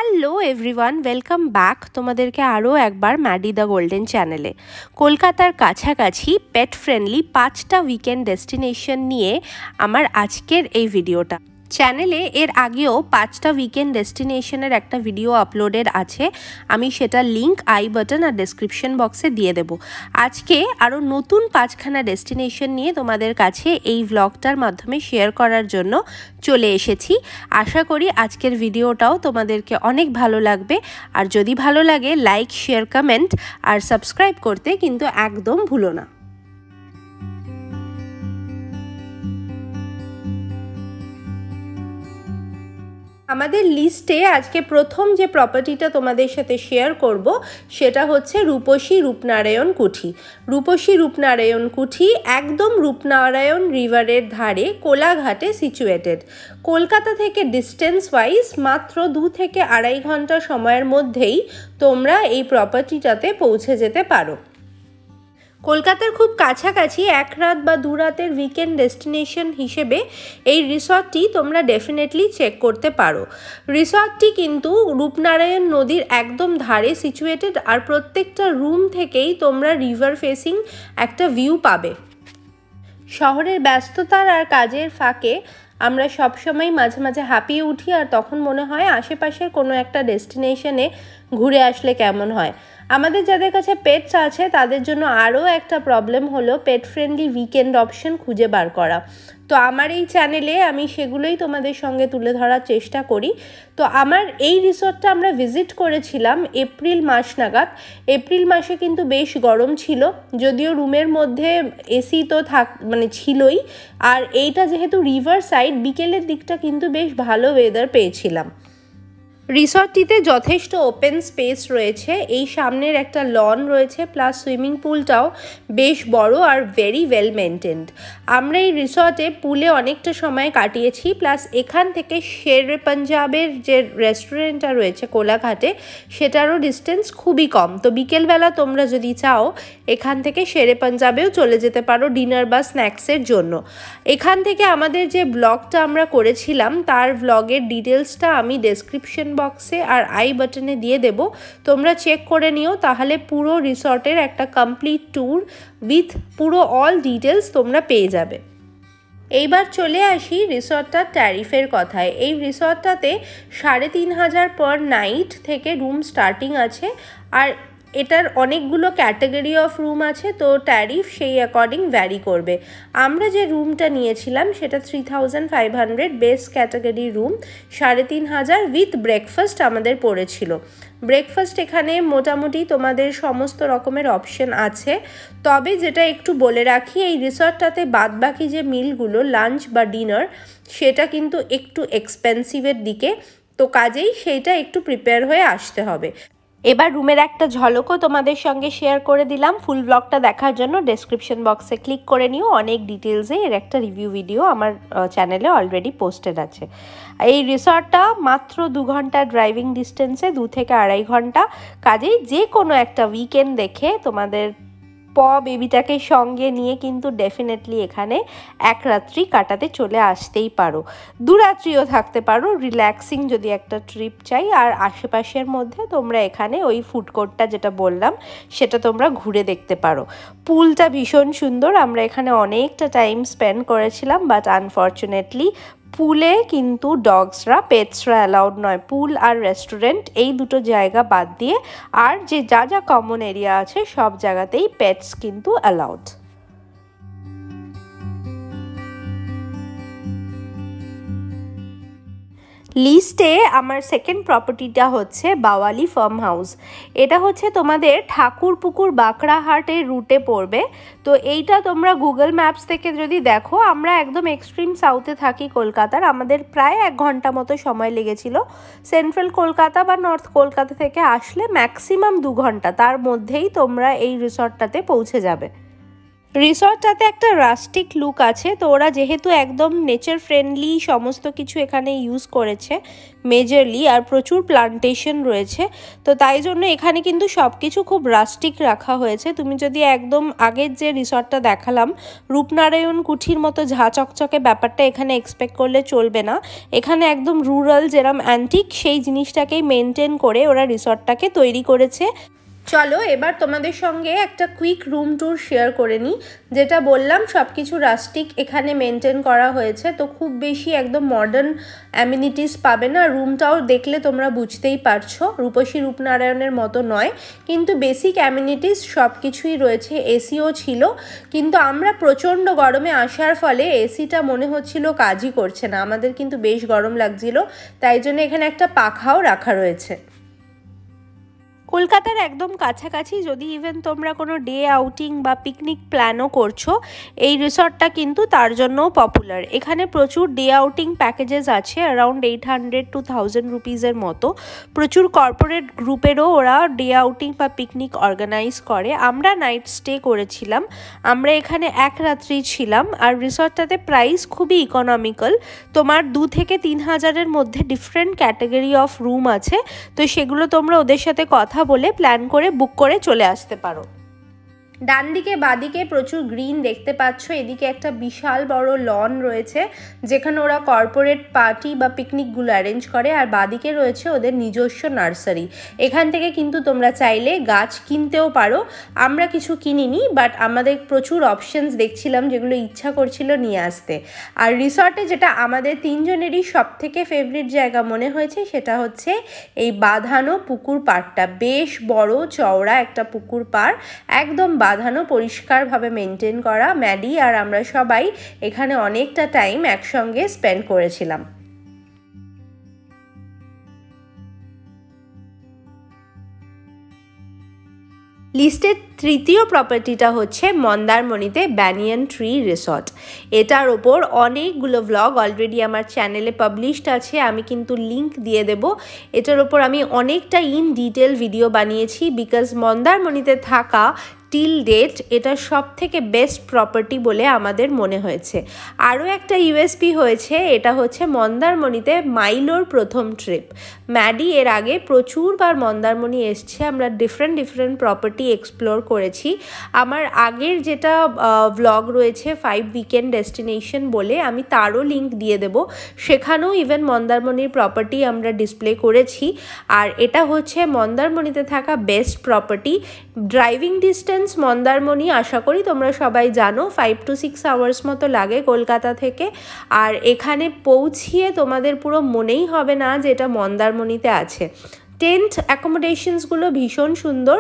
Hello everyone, welcome back তোমাদেরকে আরও একবার ম্যাডি দ্য গোল্ডেন চ্যানেলে। কলকাতার কাছাকাছি পেট ফ্রেন্ডলি 5টা উইকেন্ড ডেস্টিনেশন নিয়ে আমার আজকের এই ভিডিওটা। চ্যানেলে এর আগেও 5টা উইকেন্ড ডেস্টিনেশনের একটা ভিডিও আপলোডেড আছে, আমি সেটা লিঙ্ক আই বাটন আর ডেসক্রিপশন বক্সে দিয়ে দেব। আজকে আরও নতুন 5খানা ডেস্টিনেশন নিয়ে তোমাদের কাছে এই ভ্লগটার মাধ্যমে শেয়ার করার জন্য চলে এসেছি। আশা করি আজকের ভিডিওটাও তোমাদেরকে অনেক ভালো লাগবে, আর যদি ভালো লাগে লাইক, শেয়ার, কমেন্ট আর সাবস্ক্রাইব করতে কিন্তু একদম ভুলো না। আমাদের লিস্টে আজকে প্রথম যে প্রপার্টিটা তোমাদের সাথে শেয়ার করব সেটা হচ্ছে রূপসী রূপনারায়ণ কুঠি। রূপসী রূপনারায়ণ কুঠি একদম রূপনারায়ণ রিভারের ধারে কোলাঘাটে সিচুয়েটেড। কলকাতা থেকে ডিস্টেন্স ওয়াইজ মাত্র 2 থেকে 2.5 ঘন্টা সময়ের মধ্যেই তোমরা এই প্রপার্টিটাতে পৌঁছে যেতে পারো। কলকাতার খুব কাছাকাছি 1 রাত বা 2 রাতের উইকেন্ড ডেস্টিনেশন হিসেবে এই রিসর্টটি তোমরা ডেফিনেটলি চেক করতে পারো। রিসর্টটি কিন্তু রূপনারায়ণ নদীর একদম ধারে সিচুয়েটেড, আর প্রত্যেকটা রুম থেকেই তোমরা রিভার ফেসিং একটা ভিউ পাবে। শহরের ব্যস্ততার আর কাজের ফাঁকে আমরা সবসময় মাঝে মাঝে হাঁপিয়ে উঠি, আর তখন মনে হয় আশেপাশের কোনো একটা ডেস্টিনেশনে ঘুরে আসলে কেমন হয়। আমাদের যাদের কাছে পেটস আছে তাদের জন্য আরও একটা প্রবলেম হলো পেট ফ্রেন্ডলি উইকেন্ড অপশন খুঁজে বার করা। তো আমার এই চ্যানেলে আমি সেগুলোই তোমাদের সঙ্গে তুলে ধরার চেষ্টা করি। তো আমার এই রিসর্টটা আমরা ভিজিট করেছিলাম এপ্রিল মাস নাগাদ। এপ্রিল মাসে কিন্তু বেশ গরম ছিল, যদিও রুমের মধ্যে এসি তো ছিলই, আর এইটা যেহেতু রিভার সাইড বিকেলের দিকটা কিন্তু বেশ ভালো ওয়েদার পেয়েছিলাম। রিসর্টটিতে যথেষ্ট ওপেন স্পেস রয়েছে, এই সামনের একটা লন রয়েছে, প্লাস সুইমিং পুলটাও বেশ বড় আর ভেরি ওয়েল মেনটেন্ড। আমরা এই রিসর্টে পুলে অনেকটা সময় কাটিয়েছি, প্লাস এখান থেকে শের পাঞ্জাবের যে রেস্টুরেন্টটা রয়েছে কোলাঘাটে সেটারও ডিস্টেন্স খুবই কম। তো বিকেলবেলা তোমরা যদি চাও এখান থেকে শেরে পাঞ্জাবেও চলে যেতে পারো ডিনার বা স্ন্যাক্সের জন্য। এখান থেকে আমাদের যে ব্লগটা আমরা করেছিলাম তার ব্লগের ডিটেলসটা আমি ডেসক্রিপশন বক্সে আর আই বাটনে দিয়ে দেব, তোমরা চেক করে নিও, তাহলে পুরো রিসর্টের একটা কমপ্লিট ট্যুর উইথ পুরো অল ডিটেলস তোমরা পেয়ে যাবে। এইবার চলে আসি রিসর্টটার ট্যারিফের কথায়। এই রিসর্টটাতে 3,500 পার নাইট থেকে রুম স্টার্টিং আছে, আর এটার অনেকগুলো ক্যাটাগরি অফ রুম আছে, তো ট্যারিফ সেই অ্যাকর্ডিং ভ্যারি করবে। আমরা যে রুমটা নিয়েছিলাম সেটা 3,500 base category room, 3,500 with breakfast আমাদের পড়েছিল। ব্রেকফাস্ট এখানে মোটামুটি তোমাদের সমস্ত রকমের অপশন আছে, তবে যেটা একটু বলে রাখি এই রিসর্টটাতে বাদবাকি যে মিলগুলো লাঞ্চ বা ডিনার সেটা কিন্তু একটু এক্সপেন্সিভের দিকে, তো কাজেই সেইটা একটু প্রিপেয়ার হয়ে আসতে হবে। এবার রুমের একটা ঝলকও তোমাদের সঙ্গে শেয়ার করে দিলাম। ফুল ব্লগটা দেখার জন্য ডেসক্রিপশন বক্সে ক্লিক করে নিও, অনেক ডিটেলসে এর একটা রিভিউ ভিডিও আমার চ্যানেলে অলরেডি পোস্টেড আছে। এই রিসর্টটা মাত্র 2 ঘন্টা ড্রাইভিং ডিস্টেন্সে, 2 থেকে 2.5 ঘন্টা, কাজেই যে কোনো একটা উইকেন্ড দেখে তোমাদের বেবিটাকে সঙ্গে নিয়ে কিন্তু ডেফিনেটলি এখানে 1 রাত্রি কাটাতে চলে আসতেই পারো। 2 রাত্রিও থাকতে পারো রিল্যাক্সিং যদি একটা ট্রিপ চাই। আর আশেপাশের মধ্যে তোমরা এখানে ওই ফুড কোর্টটা যেটা বললাম সেটা তোমরা ঘুরে দেখতে পারো। পুলটা ভীষণ সুন্দর, আমরা এখানে অনেকটা টাইম স্পেন্ড করেছিলাম, বাট আনফর্চুনেটলি পুলে কিন্তু ডগসরা, পেটসরা অ্যালাউড নয়। পুল আর রেস্টুরেন্ট এই দুটো জায়গা বাদ দিয়ে আর যে যা কমন এরিয়া আছে সব জায়গাতেই পেটস কিন্তু অ্যালাউড। লিস্টে আমার সেকেন্ড প্রপার্টিটা হচ্ছে বাওয়ালি ফার্ম হাউস। এটা হচ্ছে তোমাদের ঠাকুরপুকুর বাঁকড়াহাটের রুটে পড়বে। তো এইটা তোমরা গুগল ম্যাপস থেকে যদি দেখো, আমরা একদম এক্সট্রিম সাউথে থাকি কলকাতার, আমাদের প্রায় 1 ঘন্টা মতো সময় লেগেছিল। সেন্ট্রাল কলকাতা বা নর্থ কলকাতা থেকে আসলে ম্যাক্সিমাম 2 ঘন্টা, তার মধ্যেই তোমরা এই রিসর্টটাতে পৌঁছে যাবে। রিসর্টটাতে একটা রাস্টিক লুক আছে, তো ওরা যেহেতু একদম নেচার ফ্রেন্ডলি সমস্ত কিছু এখানে ইউজ করেছে মেজরলি, আর প্রচুর প্লান্টেশন রয়েছে, তো তাই জন্য এখানে কিন্তু সব কিছু খুব রাস্টিক রাখা হয়েছে। তুমি যদি একদম আগের যে রিসর্টটা দেখালাম রূপনারায়ণ কুঠির মতো ঝা চকচকে ব্যাপারটা এখানে এক্সপেক্ট করলে চলবে না। এখানে একদম রুরাল যেরম অ্যান্টিক সেই জিনিসটাকেই মেনটেন করে ওরা রিসর্টটাকে তৈরি করেছে। চলো এবার তোমাদের সঙ্গে একটা কুইক রুম ট্যুর শেয়ার করে নিই। যেটা বললাম সব কিছু রাস্টিক এখানে মেনটেন করা হয়েছে, তো খুব বেশি একদম মডার্ন অ্যামিনিটিস পাবে না। রুমটাও দেখলে তোমরা বুঝতেই পারছো রূপসী রূপনারায়ণের মতো নয়, কিন্তু বেসিক অ্যামিনিটিস সব কিছুই রয়েছে। এসিও ছিল, কিন্তু আমরা প্রচণ্ড গরমে আসার ফলে এসিটা মনে হচ্ছিল কাজই করছে না, আমাদের কিন্তু বেশ গরম লাগছিল, তাই জন্য এখানে একটা পাখাও রাখা রয়েছে। কলকাতার একদম কাছাকাছি যদি ইভেন তোমরা কোনো ডে আউটিং বা পিকনিক প্ল্যানও করছো, এই রিসর্টটা কিন্তু তার জন্যও পপুলার। এখানে প্রচুর ডে আউটিং প্যাকেজেস আছে, অ্যারাউন্ড 800 to 1000 রুপিসের মতো। প্রচুর কর্পোরেট গ্রুপেরও ওরা ডে আউটিং বা পিকনিক অর্গানাইজ করে। আমরা নাইট স্টে করেছিলাম, আমরা এখানে এক রাত্রি ছিলাম, আর রিসর্টটাতে প্রাইস খুবই ইকোনমিক্যাল। তোমার 2 থেকে 3000-এর মধ্যে ডিফারেন্ট ক্যাটাগরি অফ রুম আছে, তো সেগুলো তোমরা ওদের সাথে কথা বলে প্ল্যান করে বুক করে চলে আসতে পারো। ডান দিকে বাদিকে প্রচুর গ্রিন দেখতে পাচ্ছ, এদিকে একটা বিশাল বড় লন রয়েছে যেখানে ওরা কর্পোরেট পার্টি বা পিকনিকগুলো অ্যারেঞ্জ করে, আর বাদিকে রয়েছে ওদের নিজস্ব নার্সারি। এখান থেকে কিন্তু তোমরা চাইলে গাছ কিনতেও পারো। আমরা কিছু কিনিনি, বাট আমাদের প্রচুর অপশনস দেখছিলাম যেগুলো ইচ্ছা করছিল নিয়ে আসতে। আর রিসর্টে যেটা আমাদের তিনজনেরই সব থেকে ফেভারিট জায়গা মনে হয়েছে সেটা হচ্ছে এই বাঁধানো পুকুর পাড়টা। বেশ বড় চওড়া একটা পুকুর পাড়, একদম বাঁধানো, পরিষ্কারভাবে মেনটেন করা। ম্যাডি আর আমরা সবাই এখানে অনেকটা টাইম একসঙ্গে স্পেন্ড করেছিলাম। লিস্টের তৃতীয় প্রপার্টিটা হচ্ছে মন্দারমণিতে ব্যানিয়ান ট্রি রিসর্ট। এটার ওপর অনেকগুলো ভ্লগ অলরেডি আমার চ্যানেলে পাবলিশড আছে, আমি কিন্তু লিংক দিয়ে দেব। এটার ওপর আমি অনেকটা ইন ডিটেল ভিডিও বানিয়েছি, বিকজ মন্দারমণিতে থাকা টিল ডেট এটা সব থেকে বেস্ট প্রপার্টি বলে আমাদের মনে হয়েছে। আরও একটা ইউএসপি হয়েছে, এটা হচ্ছে মন্দারমণিতে মাইলোর প্রথম ট্রিপ। ম্যাডি এর আগে প্রচুরবার মন্দারমণি এসছে, আমরা ডিফারেন্ট প্রপার্টি এক্সপ্লোর করেছি। আমার আগের যেটা ভ্লগ রয়েছে 5 উইকেন্ড ডেস্টিনেশন বলে, আমি তারও লিঙ্ক দিয়ে দেব, সেখানেও ইভেন মন্দারমণির প্রপার্টি আমরা ডিসপ্লে করেছি। আর এটা হচ্ছে মন্দারমণিতে থাকা best property. Driving distance Mandarmani আশা করি তোমরা সবাই জানো 5 to 6 আওয়ার্স মতো লাগে কলকাতা থেকে। আর এখানে পৌঁছিয়ে তোমাদের পুরো মনেই হবে না যে এটা মন্দারমণিতে আছে। টেন্ট অ্যাকোমোডেশনসগুলো ভীষণ সুন্দর।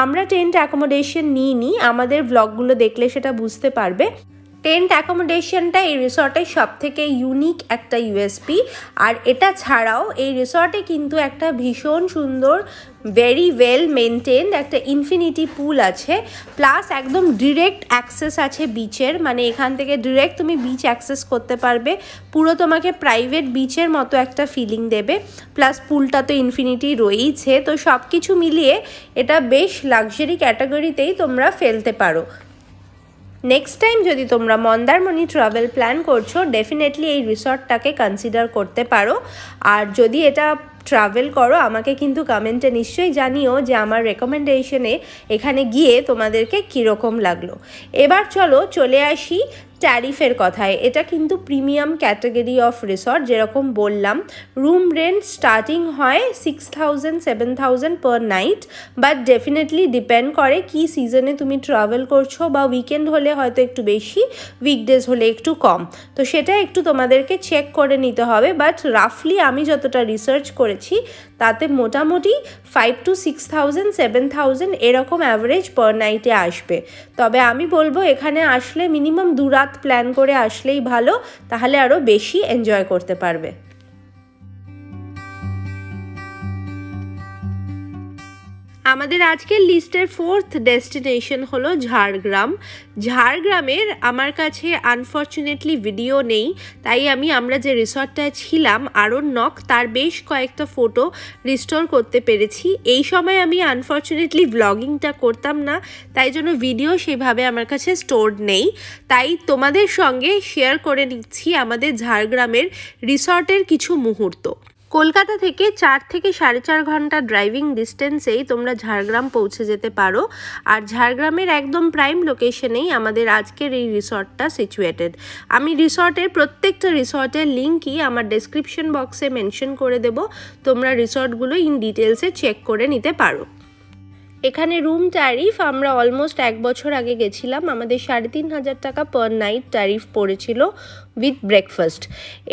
আমরা টেন্ট অ্যাকোমোডেশন নিইনি, আমাদের ব্লগগুলো দেখলে সেটা বুঝতে পারবে। টেন্ট অ্যাকোমোডেশনটা এই রিসর্টের সবথেকে ইউনিক একটা ইউএসপি। আর এটা ছাড়াও এই রিসর্টে কিন্তু একটা ভীষণ সুন্দর ভেরি ওয়েল মেনটেন্ড একটা ইনফিনিটি পুল আছে, প্লাস একদম ডিরেক্ট অ্যাক্সেস আছে বিচের, মানে এখান থেকে ডিরেক্ট তুমি বিচ অ্যাক্সেস করতে পারবে। পুরো তোমাকে প্রাইভেট বিচের মতো একটা ফিলিং দেবে, প্লাস পুলটা তো ইনফিনিটি রয়েইছে, তো সব কিছু মিলিয়ে এটা বেশ লাক্সারি ক্যাটাগরিতেই তোমরা ফেলতে পারো। নেক্সট টাইম যদি তোমরা মন্দারমণি ট্রাভেল প্ল্যান করছো, ডেফিনেটলি এই রিসর্টটাকে কনসিডার করতে পারো। আর যদি এটা ট্রাভেল করো আমাকে কিন্তু কমেন্টে নিশ্চয়ই জানিও যে আমার রেকমেন্ডেশনে এখানে গিয়ে তোমাদেরকে কীরকম লাগলো। এবার চলো চলে আসি ট্যারিফের কথায়। এটা কিন্তু প্রিমিয়াম ক্যাটাগরি অফ রিসর্ট, যেরকম বললাম রুম রেন্ট স্টার্টিং হয় 6000-7000 per night, but definitely depend করে কি সিজনে তুমি ট্রাভেল করছো, বা উইকেন্ড হলে হয়তো একটু বেশি, উইকডেজ হলে একটু কম, তো সেটা একটু তোমাদেরকে চেক করে নিতে হবে। বাট রাফলি আমি যতটা রিসার্চ করেছি তাতে মোটামুটি 5 to 6000, 7000 এরকম অ্যাভারেজ পার নাইটে আসবে। তবে আমি বলবো এখানে আসলে মিনিমাম 2 রাত প্ল্যান করে আসলেই ভালো, তাহলে আরও বেশি এনজয় করতে পারবে। আমাদের আজকের লিস্টের 4th ডেস্টিনেশন হলো ঝাড়গ্রাম। ঝাড়গ্রামের আমার কাছে আনফর্চুনেটলি ভিডিও নেই, তাই আমরা যে রিসর্টটায় ছিলাম আরণ্যক তার বেশ কয়েকটা ফটো রিস্টোর করতে পেরেছি। এই সময় আমি আনফর্চুনেটলি ব্লগিংটা করতাম না, তাই জন্য ভিডিও সেভাবে আমার কাছে স্টোরড নেই, তাই তোমাদের সঙ্গে শেয়ার করে নিচ্ছি আমাদের ঝাড়গ্রামের রিসর্টের কিছু মুহূর্ত। কলকাতা থেকে 4 থেকে 4.5 ঘন্টা ড্রাইভিং ডিস্টেন্সেই তোমরা ঝাড়গ্রাম পৌঁছে যেতে পারো। আর ঝাড়গ্রামের একদম প্রাইম লোকেশনেই আমাদের আজকের এই রিসর্টটা সিচুয়েটেড। আমি রিসর্টের প্রত্যেকটা রিসর্টের লিঙ্কই আমার ডেসক্রিপশন বক্সে মেনশন করে দেব, তোমরা রিসর্টগুলো ইন ডিটেলসে চেক করে নিতে পারো। এখানে রুম ট্যারিফ আমরা অলমোস্ট 1 বছর আগে গেছিলাম, আমাদের 3,500 টাকা পার নাইট ট্যারিফ পড়েছিল উইথ ব্রেকফাস্ট।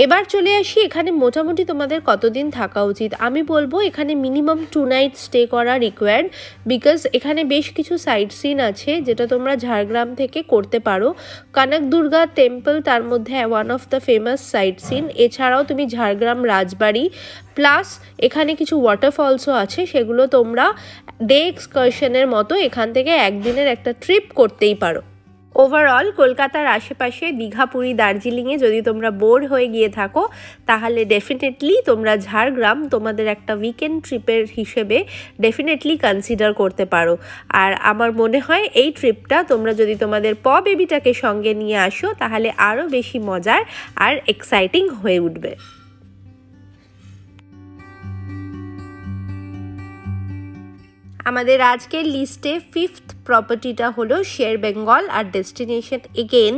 এবার চলে আসি এখানে মোটামুটি তোমাদের কতদিন থাকা উচিত। আমি বলবো এখানে মিনিমাম 2 নাইট স্টে করা রিকোয়ার্ড, বিকজ এখানে বেশ কিছু সাইট সিন আছে যেটা তোমরা ঝাড়গ্রাম থেকে করতে পারো। কনকদুর্গা টেম্পল তার মধ্যে one of the famous sight seen. এছাড়াও তুমি ঝাড়গ্রাম রাজবাড়ি, প্লাস এখানে কিছু ওয়াটারফলসও আছে, সেগুলো তোমরা ডে এক্সকারশনের মতো এখান থেকে একদিনের একটা ট্রিপ করতেই পারো। ওভারঅল কলকাতার আশেপাশে দীঘা, পুরী, দার্জিলিংয়ে যদি তোমরা বোর হয়ে গিয়ে থাকো, তাহলে ডেফিনেটলি তোমরা ঝাড়গ্রাম তোমাদের একটা উইকেন্ড ট্রিপের হিসেবে ডেফিনেটলি কনসিডার করতে পারো। আর আমার মনে হয় এই ট্রিপটা তোমরা যদি তোমাদের বেবিটাকে সঙ্গে নিয়ে আসো, তাহলে আরও বেশি মজার আর এক্সাইটিং হয়ে উঠবে। আমাদের আজকের লিস্টে 5th প্রপার্টিটা হলো শের বেঙ্গল আর ডেস্টিনেশন এগেন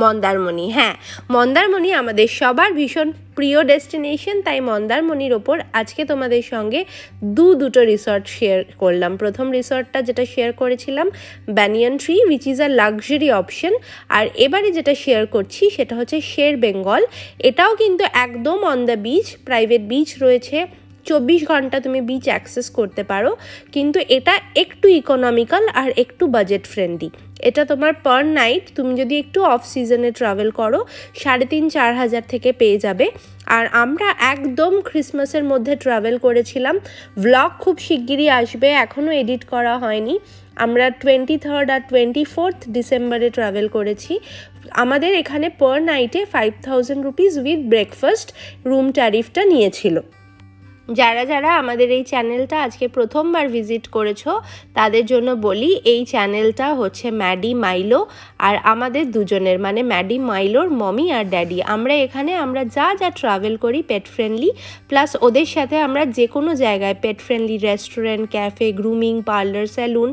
মন্দারমণি। হ্যাঁ, মন্দারমণি আমাদের সবার ভীষণ প্রিয় ডেস্টিনেশন, তাই মন্দারমণির ওপর আজকে তোমাদের সঙ্গে দুটো রিসর্ট শেয়ার করলাম। প্রথম রিসর্টটা যেটা শেয়ার করেছিলাম banyan tree, which is a luxury option. আর এবারে যেটা শেয়ার করছি সেটা হচ্ছে শের বেঙ্গল। এটাও কিন্তু একদম on the beach, private beach রয়েছে, 24 ঘন্টা তুমি বিচ অ্যাক্সেস করতে পারো, কিন্তু এটা একটু ইকোনমিক্যাল আর একটু বাজেট ফ্রেন্ডলি। এটা তোমার পার নাইট তুমি যদি একটু অফ সিজনে ট্রাভেল করো 3,500-4 হাজার থেকে পেয়ে যাবে। আর আমরা একদম ক্রিসমাসের মধ্যে ট্রাভেল করেছিলাম। ভ্লগ খুব শিগগিরই আসবে, এখনও এডিট করা হয়নি। আমরা 23rd আর 24th ডিসেম্বরে ট্রাভেল করেছি। আমাদের এখানে পার নাইটে 5,000 রুপিস উইথ ব্রেকফাস্ট রুম ট্যারিফটা নিয়েছিল। যারা আমাদের এই চ্যানেলটা আজকে প্রথমবার ভিজিট করেছো, তাদের জন্য বলি এই চ্যানেলটা হচ্ছে ম্যাডি মাইলো আর আমাদের দুজনের, মানে ম্যাডি মাইলোর মমি আর ড্যাডি। আমরা যা ট্রাভেল করি পেট ফ্রেন্ডলি, প্লাস ওদের সাথে আমরা যে কোনো জায়গায় pet friendly restaurant, cafe, grooming parlour, salon,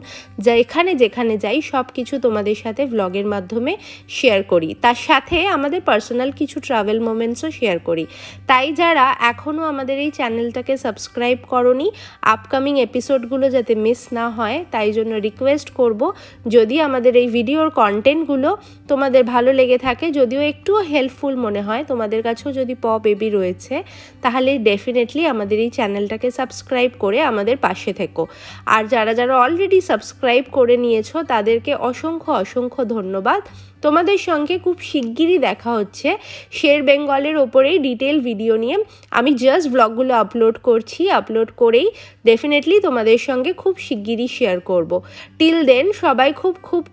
যেখানে যাই সব কিছু তোমাদের সাথে ভ্লগের মাধ্যমে শেয়ার করি। তার সাথে আমাদের পার্সোনাল কিছু ট্রাভেল মোমেন্টসও শেয়ার করি। তাই যারা এখনও আমাদের এই চ্যানেলটা সাবস্ক্রাইব করনি, আপকামিং এপিসোডগুলো যাতে মিস না হয়, তাই জন্য রিকোয়েস্ট করব, যদি আমাদের এই ভিডিওর কন্টেন্টগুলো তোমাদের ভালো লেগে থাকে, যদিও একটু হেল্পফুল মনে হয়, তোমাদের কাছেও যদি বেবি রয়েছে, তাহলে ডেফিনেটলি আমাদের এই চ্যানেলটাকে সাবস্ক্রাইব করে আমাদের পাশে থেকো। আর যারা অলরেডি সাবস্ক্রাইব করে নিয়েছো তাদেরকে অসংখ্য ধন্যবাদ। তোমাদের সঙ্গে খুব শিগগিরই দেখা হচ্ছে শের বেঙ্গলের ওপরেই ডিটেল ভিডিও নিয়ে। আমি জাস্ট ব্লগগুলো আপলোড করেই ডেফিনেটলি তোমাদের সঙ্গে খুব শিগগিরই শেয়ার করব। টিল দেন সবাই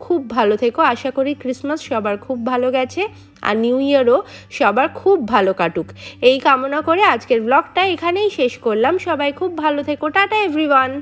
খুব ভালো থেকো। আশা করি ক্রিসমাস সবার খুব ভালো গেছে আর নিউ ইয়ারও সবার খুব ভালো কাটুক, এই কামনা করে আজকের ব্লগটা এখানেই শেষ করলাম। সবাই খুব ভালো থেকো। Tata everyone.